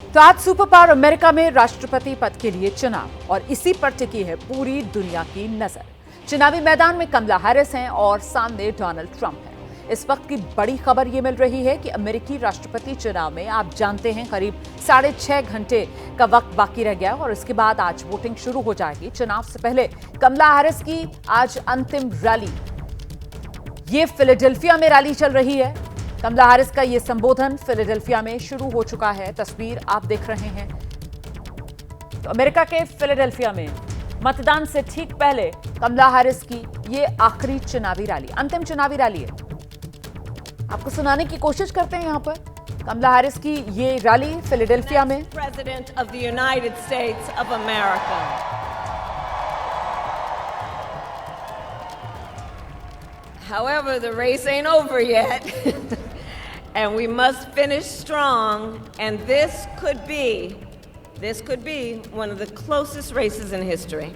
तो आज super power America में राष्ट्रपति पद के लिए चुनाव और इसी पर टिकी है पूरी दुनिया की नजर। चुनावी मैदान में कमला हैरिस हैं और सामने डोनाल्ड ट्रंप हैं। इस वक्त की बड़ी खबर यह मिल रही है कि अमेरिकी राष्ट्रपति चुनाव में आप जानते हैं करीब 6.5 घंटे का वक्त बाकी रह गया और इसके बाद आज वोटिंग शुरू हो जाएगी। चुनाव से पहले कमला हैरिस की आज अंतिम रैली, ये फिलाडेल्फिया में रैली चल रही है। कमला हैरिस का ये संबोधन फिलाडेल्फिया में शुरू हो चुका है। तस्वीर आप देख रहे हैं। तो अमेरिका के फिलाडेल्फिया में मतदान से ठीक पहले कमला हैरिस की ये आखिरी चुनावी रैली, अंतिम चुनावी रैली है। आपको सुनाने की कोशिश करते हैं यहां पर कमला हैरिस की ये रैली फिलाडेल्फिया में। President of the United states of America. However, the race ain't over yet. And we must finish strong, and this could be one of the closest races in history.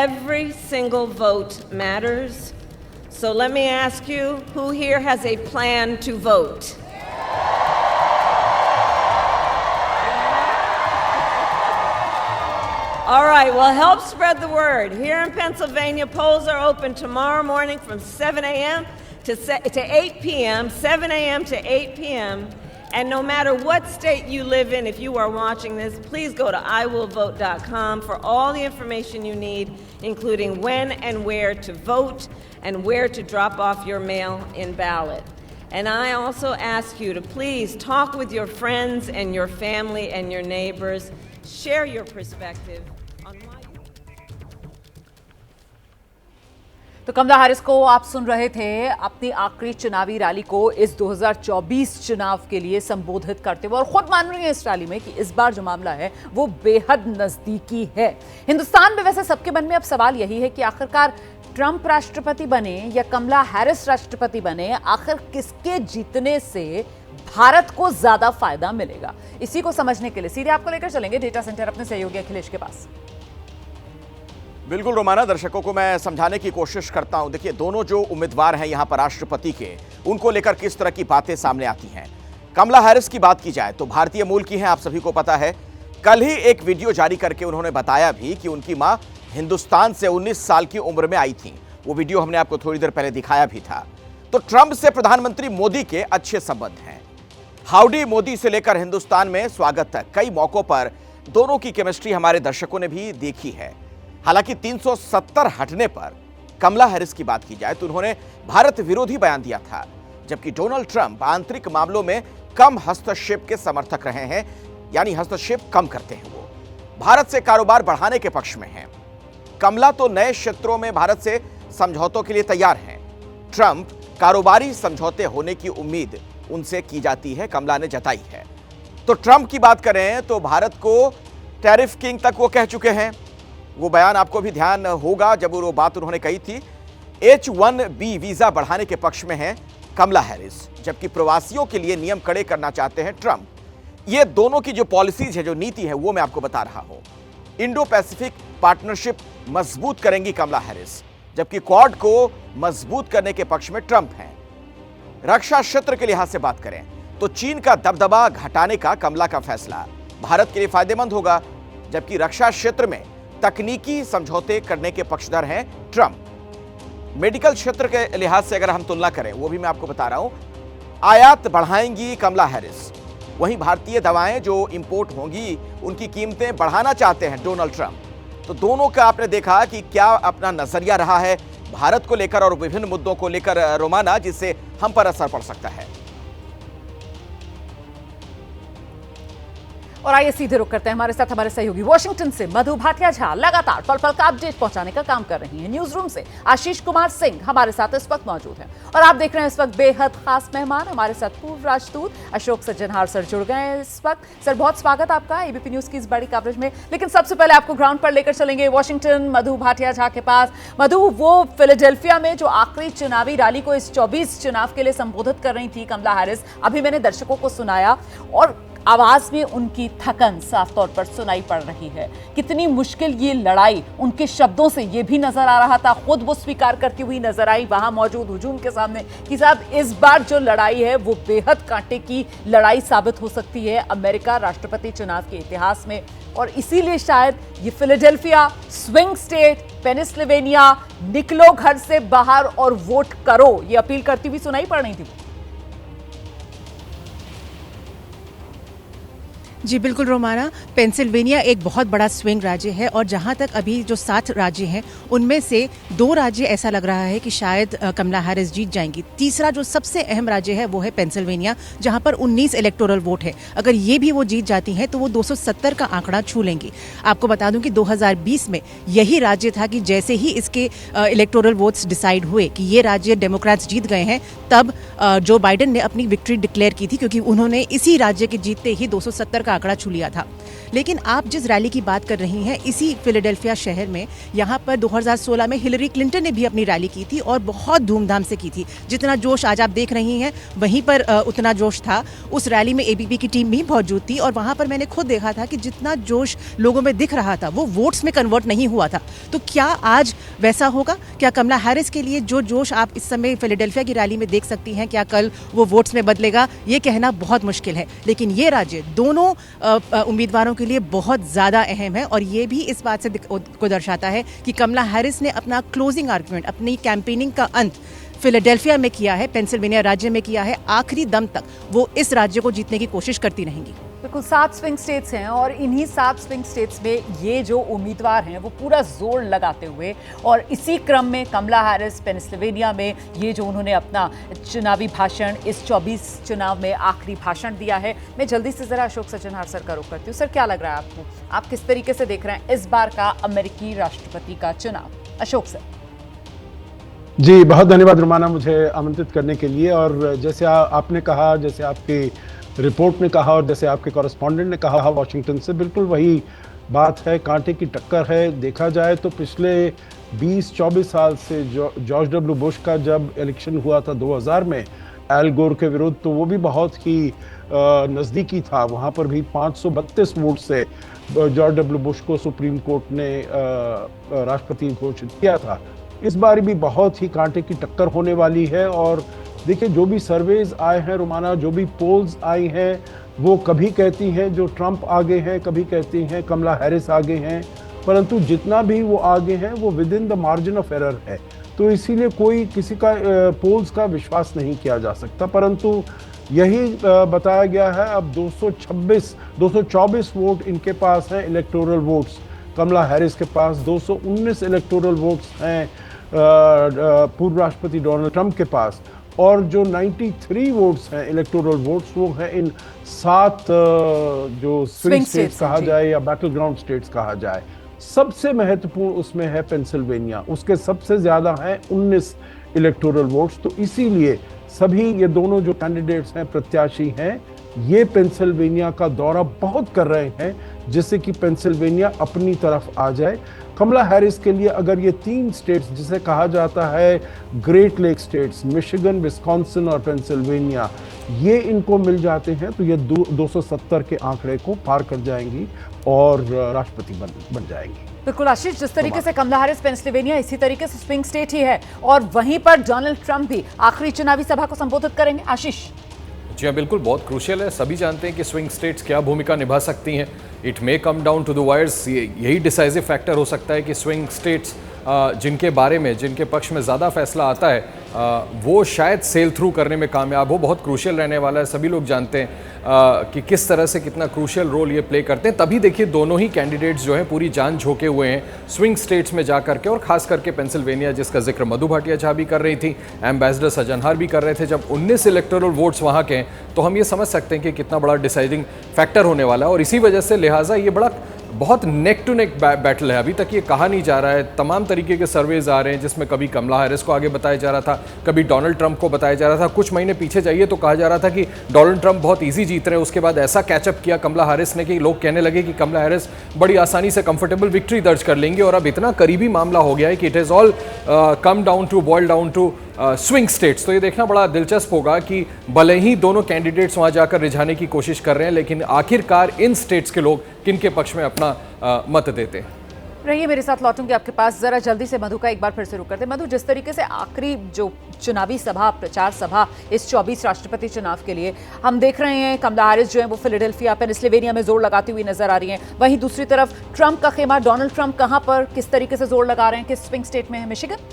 Every single vote matters. So let me ask you, who here has a plan to vote? All right, well, help spread the word. Here in Pennsylvania, polls are open tomorrow morning from 7 a.m. to 8 p.m., 7 a.m. to 8 p.m. And no matter what state you live in, if you are watching this, please go to iwillvote.com for all the information you need, including when and where to vote and where to drop off your mail-in ballot. And I also ask you to please talk with your friends and your family and your neighbors. Share your perspective on why you... तो कमला Harris को आप सुन रहे थे अपनी आखिरी चुनावी rally को इस 2024 चुनाव के लिए संबोधित करते हुए, और खुद मान रही है इस रैली में कि इस बार जो मामला है वो बेहद नजदीकी है। हिंदुस्तान में वैसे सबके मन में अब सवाल यही है कि आखिरकार ट्रंप राष्ट्रपति बने या कमला हैरिस राष्ट्रपति बने, आखिर किसके जीतने से भारत को ज्यादा फायदा मिलेगा। इसी को समझने के लिए सीधे आपको लेकर चलेंगे डेटा सेंटर अपने सहयोगी अखिलेश के पास। बिल्कुल रोमाना, दर्शकों को मैं समझाने की कोशिश करता हूं। देखिए, दोनों जो उम्मीदवार हैं यहां पर राष्ट्रपति के, उनको लेकर किस तरह की बातें सामने आती हैं। कमला हैरिस की बात की जाए तो भारतीय मूल की हैं, आप सभी को पता है। कल ही एक वीडियो जारी करके उन्होंने बताया भी कि उनकी मां हिंदुस्तान से 19 साल की उम्र में आई थी। वो वीडियो हमने आपको थोड़ी देर पहले दिखाया भी था। तो ट्रंप से प्रधानमंत्री मोदी के अच्छे संबंध हैं। हाउडी मोदी से लेकर हिंदुस्तान में स्वागत तक कई मौकों पर दोनों की केमिस्ट्री हमारे दर्शकों ने भी देखी है। हालांकि 370 हटने पर कमला हैरिस की बात की जाए तो उन्होंने भारत विरोधी बयान दिया था, जबकि डोनाल्ड ट्रंप आंतरिक मामलों में कम हस्तक्षेप के समर्थक रहे हैं, यानी हस्तक्षेप कम करते हैं। वो भारत से कारोबार बढ़ाने के पक्ष में हैं। कमला तो नए क्षेत्रों में भारत से समझौतों के लिए तैयार हैं। ट्रंप कारोबारी समझौते होने की उम्मीद उनसे की जाती है, कमला ने जताई है। तो ट्रंप की बात करें तो भारत को टैरिफ किंग तक वो कह चुके हैं। वो बयान आपको भी ध्यान होगा जब वो बात उन्होंने कही थी। H-1B वीजा बढ़ाने के पक्ष में है कमला हैरिस, जबकि प्रवासियों के लिए नियम कड़े करना चाहते हैं ट्रंप। ये दोनों की जो पॉलिसीज है, जो नीति है, वो मैं आपको बता रहा हूं। इंडो पैसिफिक पार्टनरशिप मजबूत करेंगी कमला हैरिस, जबकि क्वाड को मजबूत करने के पक्ष में ट्रंप हैं। रक्षा क्षेत्र के लिहाज से बात करें तो चीन का दबदबा घटाने का कमला का फैसला भारत के लिए फायदेमंद होगा, जबकि रक्षा क्षेत्र में तकनीकी समझौते करने के पक्षधर हैं ट्रंप। मेडिकल क्षेत्र के लिहाज से अगर हम तुलना करें, वो भी मैं आपको बता रहा हूं, आयात बढ़ाएंगी कमला हैरिस। वहीं भारतीय दवाएं जो इंपोर्ट होंगी उनकी कीमतें बढ़ाना चाहते हैं डोनाल्ड ट्रंप। तो दोनों का आपने देखा कि क्या अपना नजरिया रहा है भारत को लेकर और विभिन्न मुद्दों को लेकर रोमाना, जिससे हम पर असर पड़ सकता है। और आइए सीधे रुक करते हैं हमारे साथ हमारे सहयोगी वॉशिंगटन से मधु भाटिया झा लगातार पल पल का अपडेट पहुंचाने का काम कर रही हैं। न्यूज रूम से आशीष कुमार सिंह हमारे साथ इस वक्त मौजूद हैं और आप देख रहे हैं इस वक्त बेहद खास मेहमान हमारे साथ पूर्व राजदूत अशोक सज्जनहार सर जुड़ गए हैं इस वक्त। सर, बहुत स्वागत आपका एबीपी न्यूज की इस बड़ी कवरेज में। लेकिन सबसे पहले आपको ग्राउंड पर लेकर चलेंगे वॉशिंगटन मधु भाटिया झा के पास। मधु, वो फिलाडेल्फिया में जो आखिरी चुनावी रैली को इस 24 चुनाव के लिए संबोधित कर रही थी कमला हैरिस, अभी मैंने दर्शकों को सुनाया, और आवाज में उनकी थकन साफ तौर पर सुनाई पड़ रही है। कितनी मुश्किल ये लड़ाई उनके शब्दों से ये भी नजर आ रहा था। खुद वो स्वीकार करती हुई नजर आई वहां मौजूद हुजूम के सामने कि साहब इस बार जो लड़ाई है वो बेहद कांटे की लड़ाई साबित हो सकती है अमेरिका राष्ट्रपति चुनाव के इतिहास में। और इसीलिए शायद ये फिलाडेल्फिया, स्विंग स्टेट, पेनिसिल्वेनिया, निकलो घर से बाहर और वोट करो, ये अपील करती हुई सुनाई पड़ रही थी। जी बिल्कुल रोमाना, पेंसिल्वेनिया एक बहुत बड़ा स्विंग राज्य है और जहां तक अभी जो 7 राज्य हैं उनमें से 2 राज्य ऐसा लग रहा है कि शायद कमला हैरिस जीत जाएंगी। तीसरा जो सबसे अहम राज्य है वो है पेंसिल्वेनिया, जहां पर 19 इलेक्टोरल वोट है। अगर ये भी वो जीत जाती हैं तो वो 270 का आंकड़ा छू लेंगी। आपको बता दूं कि 2020 में यही राज्य था कि जैसे ही इसके इलेक्टोरल वोट्स डिसाइड हुए कि ये राज्य डेमोक्रेट्स जीत गए हैं, तब जो बाइडेन ने अपनी विक्ट्री डिक्लेयर की थी, क्योंकि उन्होंने इसी राज्य के जीतते ही 270 का आंकड़ा छू लिया था। लेकिन आप जिस रैली की बात कर रही हैं, इसी फिलाडेल्फिया शहर में, यहाँ पर 2016 में हिलरी क्लिंटन ने भी अपनी रैली की थी और बहुत धूमधाम से की थी। जितना जोश आज आप देख रही हैं वहीं पर उतना जोश था। उस रैली में एबीपी की टीम भी मौजूद थी और वहाँ पर मैंने खुद देखा था कि जितना जोश लोगों में दिख रहा था वो वोट्स में कन्वर्ट नहीं हुआ था। तो क्या आज वैसा होगा? क्या कमला हैरिस के लिए जो जोश आप इस समय फिलाडेल्फिया की रैली में देख सकती हैं, क्या कल वो वोट्स में बदलेगा? ये कहना बहुत मुश्किल है। लेकिन ये राज्य दोनों उम्मीदवारों के लिए बहुत ज़्यादा अहम है और ये भी इस बात से को दर्शाता है कि कमला हैरिस ने अपना क्लोजिंग आर्गुमेंट, अपनी कैंपेनिंग का अंत फिलाडेल्फिया में किया है, पेंसिल्वेनिया राज्य में किया है। आखिरी दम तक वो इस राज्य को जीतने की कोशिश करती रहेंगी। बिल्कुल, 7 स्विंग स्टेट्स हैं और इन्हीं 7 स्विंग स्टेट्स में ये जो उम्मीदवार हैं वो पूरा जोर लगाते हुए, और इसी क्रम में कमला हैरिस पेनिसिल्वेनिया में ये जो उन्होंने अपना चुनावी भाषण, इस 24 चुनाव में आखिरी भाषण दिया है। मैं जल्दी से जरा अशोक सज्जनहार सर का रुख करती हूँ। सर, क्या लग रहा है आपको? आप किस तरीके से देख रहे हैं इस बार का अमेरिकी राष्ट्रपति का चुनाव? अशोक सर। जी, बहुत धन्यवाद रुमाना मुझे आमंत्रित करने के लिए। और जैसे आपने कहा, जैसे आपकी रिपोर्ट ने कहा और जैसे आपके कॉरेस्पॉन्डेंट ने कहा वॉशिंगटन से, बिल्कुल वही बात है। कांटे की टक्कर है। देखा जाए तो पिछले 20-24 साल से जॉर्ज डब्ल्यू बुश का जब इलेक्शन हुआ था 2000 में एल गोर के विरुद्ध, तो वो भी बहुत ही नज़दीकी था। वहाँ पर भी 532 वोट से जॉर्ज डब्ल्यू बुश को सुप्रीम कोर्ट ने राष्ट्रपति घोषित किया था। इस बार भी बहुत ही कांटे की टक्कर होने वाली है। और देखिए, जो भी सर्वेज आए हैं रुमाना, जो भी पोल्स आई हैं, वो कभी कहती हैं जो ट्रंप आगे हैं, कभी कहती हैं कमला हैरिस आगे हैं, परंतु जितना भी वो आगे हैं वो with in the margin of error है। तो इसीलिए कोई किसी का पोल्स का विश्वास नहीं किया जा सकता। परंतु यही बताया गया है, अब 224 वोट इनके पास हैं, इलेक्टोरल वोट्स। कमला हैरिस के पास 219 इलेक्टोरल वोट्स हैं पूर्व राष्ट्रपति डोनाल्ड ट्रंप के पास। और जो 93 वोट्स हैं इलेक्टोरल वोट्स, वो हैं इन 7 जो स्विंग स्टेट्स कहा जाए या बैटल ग्राउंड स्टेट्स कहा जाए। सबसे महत्वपूर्ण उसमें है पेंसिल्वेनिया, उसके सबसे ज़्यादा हैं 19 इलेक्टोरल वोट्स। तो इसीलिए सभी ये दोनों जो कैंडिडेट्स हैं, प्रत्याशी हैं, ये पेंसिल्वेनिया का दौरा बहुत कर रहे हैं जिससे कि पेंसिल्वेनिया अपनी तरफ आ जाए। कमला हैरिस के लिए अगर ये 3 स्टेट्स जिसे कहा जाता है great lake states, Michigan, Wisconsin और पेंसिल्वेनिया, ये इनको मिल जाते हैं तो ये 270 के आंकड़े को पार कर जाएंगी और राष्ट्रपति बन जाएंगी। बिल्कुल आशीष, जिस तरीके से कमला हैरिस पेंसिल्वेनिया, इसी तरीके से स्विंग स्टेट ही है और वहीं पर डोनाल्ड ट्रंप भी आखिरी चुनावी सभा को संबोधित करेंगे। आशीष। जी हाँ, बिल्कुल, बहुत क्रूशियल है। सभी जानते हैं कि स्विंग स्टेट्स क्या भूमिका निभा सकती हैं। It may come down to the wires. यही डिसाइसिव फैक्टर हो सकता है कि स्विंग स्टेट्स जिनके बारे में, जिनके पक्ष में ज़्यादा फैसला आता है, वो शायद सेल थ्रू करने में कामयाब हो। बहुत क्रूशियल रहने वाला है। सभी लोग जानते हैं कि किस तरह से कितना क्रूशियल रोल ये प्ले करते हैं। तभी देखिए, दोनों ही कैंडिडेट्स जो हैं पूरी जान झोंके हुए हैं स्विंग स्टेट्स में जा करके, और खास करके पेंसिल्वेनिया जिसका जिक्र मधु भाटिया झा भी कर रही थी, एम्बेसडर सज्जनहार भी कर रहे थे। जब 19 इलेक्टोरल वोट्स वहाँ के हैं तो हम ये समझ सकते हैं कि कितना बड़ा डिसाइडिंग फैक्टर होने वाला है। और इसी वजह से लिहाजा ये बहुत नेक टू नेक बैटल है। अभी तक ये कहा नहीं जा रहा है। तमाम तरीके के सर्वेज आ रहे हैं जिसमें कभी कमला हैरिस को आगे बताया जा रहा था, कभी डोनाल्ड ट्रंप को बताया जा रहा था। कुछ महीने पीछे जाइए तो कहा जा रहा था कि डोनाल्ड ट्रंप बहुत इजी जीत रहे हैं। उसके बाद ऐसा कैचअप किया कमला हैरिस ने कि लोग कहने लगे कि कमला हैरिस बड़ी आसानी से कंफर्टेबल विक्ट्री दर्ज कर लेंगे। और अब इतना करीबी मामला हो गया है कि it is all come down to, boil down to swing states, तो ये देखना बड़ा दिलचस्प होगा कि भले ही दोनों कैंडिडेट्स वहां जाकर रिझाने की कोशिश कर रहे हैं, लेकिन आखिरकार इन स्टेट्स के लोग किनके पक्ष में अपना मत देते हैं। रहिए मेरे साथ, लौटूंगी आपके पास। जरा जल्दी से मधु का एक बार फिर से रुक करते हैं। मधु, जिस तरीके से आखिरी जो चुनावी सभा, प्रचार सभा इस 24 राष्ट्रपति चुनाव के लिए हम देख रहे हैं, कमला हैरिस जो है वो फिलाडेल्फिया, पेनिसिल्वेनिया में जोर लगाती हुई नजर आ रही हैं। वहीं दूसरी तरफ ट्रंप का खेमा, डोनाल्ड ट्रंप कहां पर किस तरीके से जोर लगा रहे हैं, किस स्विंग स्टेट में है? मिशिगन?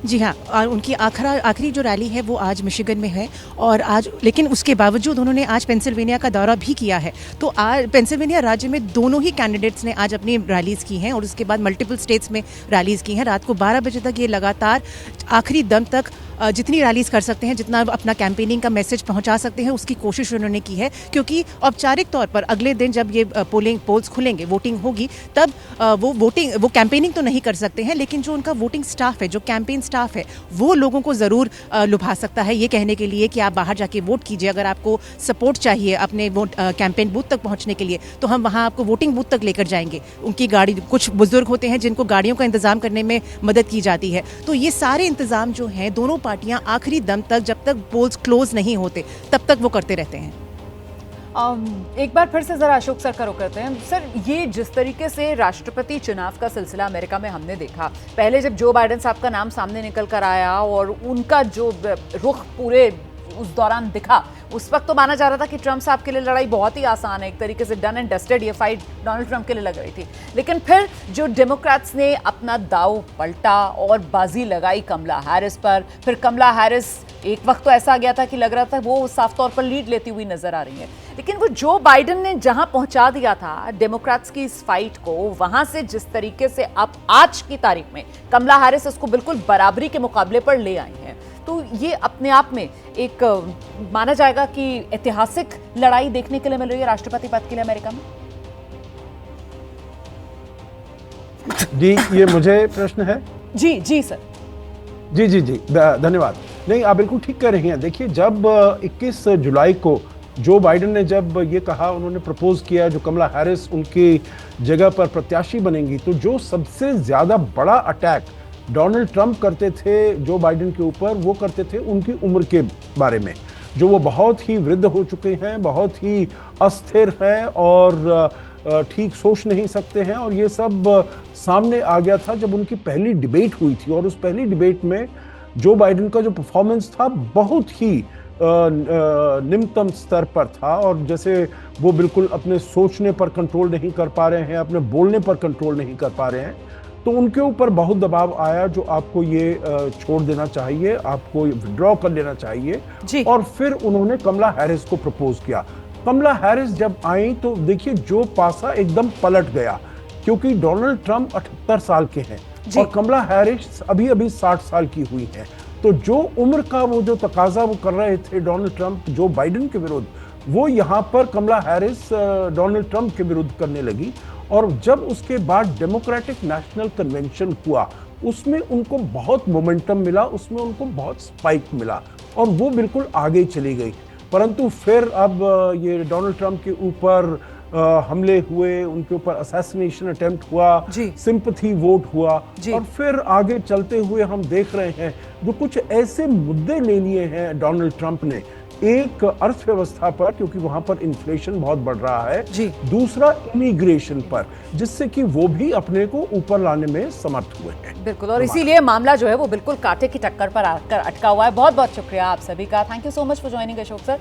जी हाँ, और उनकी आखिरी जो रैली है वो आज मिशिगन में है, और आज लेकिन उसके बावजूद उन्होंने आज पेंसिल्वेनिया का दौरा भी किया है। तो आज पेंसिल्वेनिया राज्य में दोनों ही कैंडिडेट्स ने आज अपनी रैलीज की हैं, और उसके बाद मल्टीपल स्टेट्स में रैलीज की हैं। रात को 12 बजे तक ये लगातार आखिरी दम तक जितनी रैलीज कर सकते हैं, जितना अपना कैंपेनिंग का मैसेज पहुंचा सकते हैं, उसकी कोशिश उन्होंने की है। क्योंकि औपचारिक तौर पर अगले दिन जब ये पोल्स खुलेंगे, वोटिंग होगी, तब वो कैंपेनिंग तो नहीं कर सकते हैं, लेकिन जो उनका वोटिंग स्टाफ है, जो कैंपेन स्टाफ है, वो लोगों को ज़रूर लुभा सकता है ये कहने के लिए कि आप बाहर जाके वोट कीजिए। अगर आपको सपोर्ट चाहिए अपने वोट कैंपेन बूथ तक पहुँचने के लिए, तो हम वहाँ आपको वोटिंग बूथ तक लेकर जाएंगे। उनकी गाड़ी, कुछ बुजुर्ग होते हैं जिनको गाड़ियों का इंतजाम करने में मदद की जाती है। तो ये सारे इंतजाम जो हैं, दोनों पार्टियां आखिरी दम तक, जब तक पोल्स क्लोज नहीं होते, तब तक वो करते रहते हैं। एक बार फिर से जरा अशोक सर का रुख करते हैं। सर, ये जिस तरीके से राष्ट्रपति चुनाव का सिलसिला अमेरिका में हमने देखा, पहले जब जो बाइडेन साहब का नाम सामने निकल कर आया और उनका जो रुख पूरे उस दौरान दिखा, उस वक्त तो माना जा रहा था कि ट्रंप साहब के लिए लड़ाई बहुत ही आसान है, एक तरीके से डन एंड डस्टेड ये फाइट डोनाल्ड ट्रंप के लिए लग रही थी। लेकिन फिर जो डेमोक्रेट्स ने अपना दाव पलटा और बाजी लगाई कमला हैरिस पर, फिर कमला हैरिस एक वक्त तो ऐसा आ गया था कि लग रहा था वो साफ तौर पर लीड लेती हुई नजर आ रही है, लेकिन वो जो बाइडेन ने जहां पहुंचा दिया था डेमोक्रेट्स की इस फाइट को, वहां से जिस तरीके से अब आज की तारीख में कमला हैरिस उसको बिल्कुल बराबरी के मुकाबले पर ले आई हैं, तो ये अपने आप में एक माना जाएगा कि ऐतिहासिक लड़ाई देखने के लिए मिल रही है राष्ट्रपति पद के लिए अमेरिका में। जी, ये मुझे प्रश्न है। जी सर। जी, धन्यवाद। नहीं, आप बिल्कुल ठीक कह रही हैं। देखिए, जब 21 जुलाई को जो बाइडेन ने जब ये कहा, उन्होंने प्रपोज किया जो कमला हैरिस उनकी जगह पर प्रत्याशी बनेंगी, तो जो सबसे ज्यादा बड़ा अटैक डोनाल्ड ट्रंप करते थे जो बाइडेन के ऊपर, वो करते थे उनकी उम्र के बारे में, जो वो बहुत ही वृद्ध हो चुके हैं, बहुत ही अस्थिर हैं और ठीक सोच नहीं सकते हैं। और ये सब सामने आ गया था जब उनकी पहली डिबेट हुई थी, और उस पहली डिबेट में जो बाइडेन का जो परफॉर्मेंस था बहुत ही निम्नतम स्तर पर था, और जैसे वो बिल्कुल अपने सोचने पर कंट्रोल नहीं कर पा रहे हैं, अपने बोलने पर कंट्रोल नहीं कर पा रहे हैं, तो उनके ऊपर बहुत दबाव आया जो आपको ये छोड़ देना चाहिए, आपको विड्रॉ कर लेना चाहिए। और फिर उन्होंने कमला हैरिस को प्रपोज किया। कमला हैरिस जब आई तो देखिए जो पासा एकदम पलट गया, क्योंकि डोनाल्ड ट्रंप 78 साल के हैं और कमला हैरिस अभी 60 साल की हुई है। तो जो उम्र का वो जो तकाजा वो कर रहे थे डोनाल्ड ट्रंप जो बाइडेन के विरुद्ध, वो यहाँ पर कमला हैरिस डोनाल्ड ट्रंप के विरुद्ध करने लगी। और जब उसके बाद डेमोक्रेटिक नेशनल कन्वेंशन हुआ, उसमें उनको बहुत मोमेंटम मिला, उसमें उनको बहुत स्पाइक मिला और वो बिल्कुल आगे चली गई। परंतु फिर अब ये डोनाल्ड ट्रंप के ऊपर हमले हुए, उनके ऊपर असैसिनेशन अटेम्प्ट हुआ, सिंपैथी वोट हुआ, और फिर आगे चलते हुए हम देख रहे हैं जो कुछ ऐसे मुद्दे ले लिए हैं डोनाल्ड ट्रंप ने, एक अर्थव्यवस्था पर, क्योंकि वहां पर इन्फ्लेशन बहुत बढ़ रहा है, दूसरा इमिग्रेशन पर, जिससे कि वो भी अपने को ऊपर लाने में समर्थ हुए हैं। बिल्कुल, और इसीलिए मामला जो है वो बिल्कुल कांटे की टक्कर पर आकर अटका हुआ है। बहुत बहुत शुक्रिया आप सभी का। Thank you so much for joining Ashok sir.